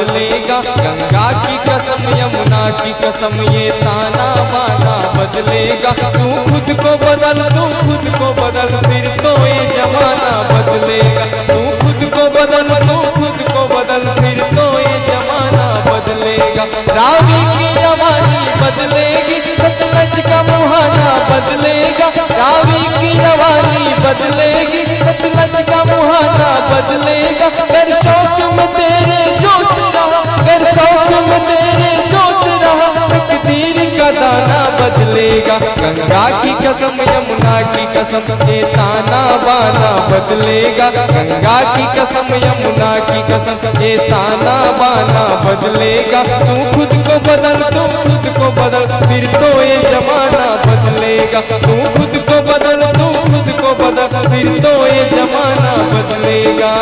बदलेगा। गंगा की कसम यमुना की कसम ये ताना बाना बदलेगा। तू खुद को बदल, तू खुद को बदल, फिर तो ये जमाना बदलेगा। तू खुद को बदल, तू खुद को बदल, फिर तो ये जमाना बदलेगा। रावी की रवानी बदलेगी, सतलज का मुहाना बदलेगा। रावी की रवानी बदलेगी, सतलज का मुहाना बदलेगा। कर शौक में तेरे जोश रहा, कर शौक में तेरे जोश रहा, तकदीर का दाना बदलेगा। गंगा की कसम यमुना की कसम ये ताना बाना बदलेगा। गंगा की कसम यमुना की कसम ये ताना बाना बदलेगा। तू खुद को बदल, तू खुद को बदल, फिर तो ये जमाना बदलेगा। तू खुद को बदल, तू खुद को बदल, फिर तो ये जमाना बदलेगा।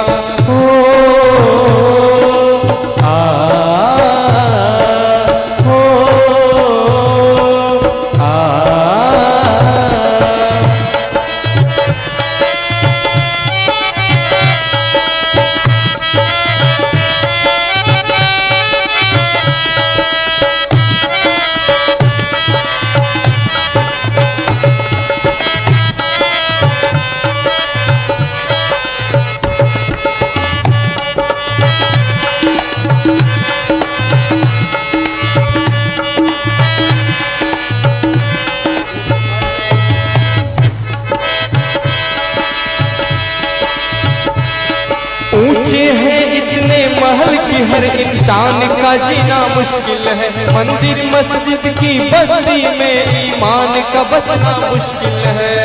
ऊंचे हैं इतने महल कि हर इंसान का जीना मुश्किल है। मंदिर मस्जिद की बस्ती में ईमान का बचना मुश्किल है।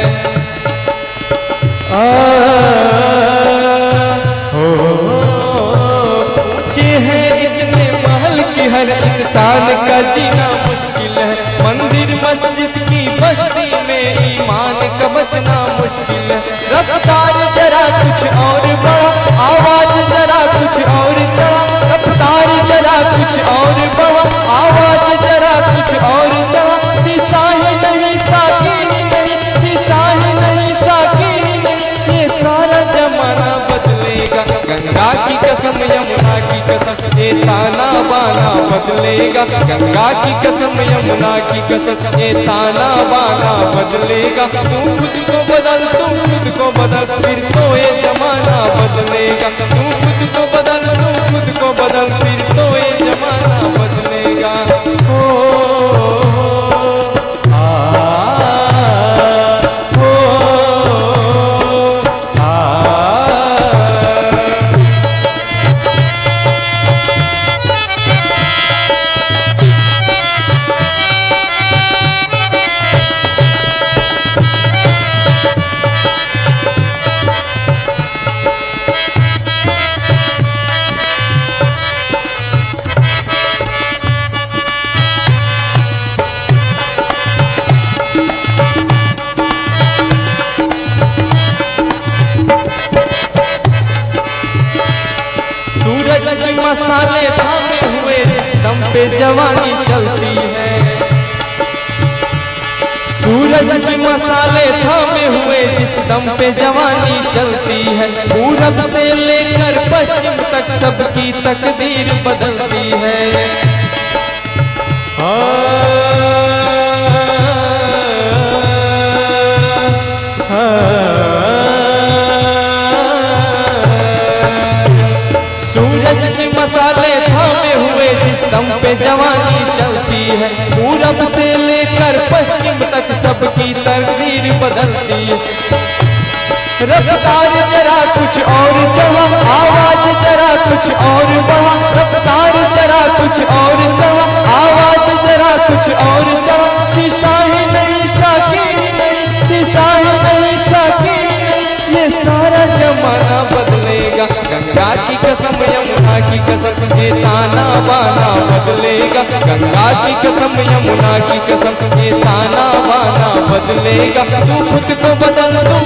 ऊंचे हैं इतने महल कि हर इंसान का जीना मुश्किल है। मंदिर मस्जिद की बस्ती में ईमान का बचना मुश्किल है। रफ्तार जरा कुछ और बढ़ा, आवाज जरा कुछ और चढ़ा, रफ्तार जरा कुछ और बढ़ा, आवाज जरा कुछ और चढ़ा। शीशा ही नहीं साकी ही नहीं, शीशा ही नहीं साकी ही नहीं, ये सारा जमाना बदलेगा। गंगा की कसम यमुना की कसम ये ताना बाना बदलेगा। गंगा की कसम यमुना की कसम ये ताना बाना बदलेगा। तू खुद को बदल, तू खुद को बदल, फिर तो ये जमाना बदलेगा। तू खुद को बदल, तू खुद को बदल, फिर तो ये जमाना बदलेगा। सूरज की मसाले थामे हुए जिस दम पे जवानी चलती है। सूरज की मसाले थामे हुए जिस दम पे जवानी चलती है। पूरब से लेकर पश्चिम तक सबकी तकदीर बदलती है। सूरज की मसाले थामे हुए जिस दम पे जवानी चलती है। पूरब से लेकर पश्चिम तक सबकी तकदीर बदलती है। रफ्तार जरा कुछ और चढ़ा, आवाज जरा कुछ और बढ़ा, रफ्तार जरा कुछ और चढ़ा, आवाज जरा कुछ और चढ़ा। शीशा ही नहीं साकी ही नहीं, शीशा ही नहीं साकी ही नहीं, ये सारा जमाना बदलेगा। गंगा की कसम यमुना की कसम ये ताना बाना बदलेगा। गंगा की कसम यमुना की कसम ये ताना बाना बदलेगा। तू खुद को बदल, तू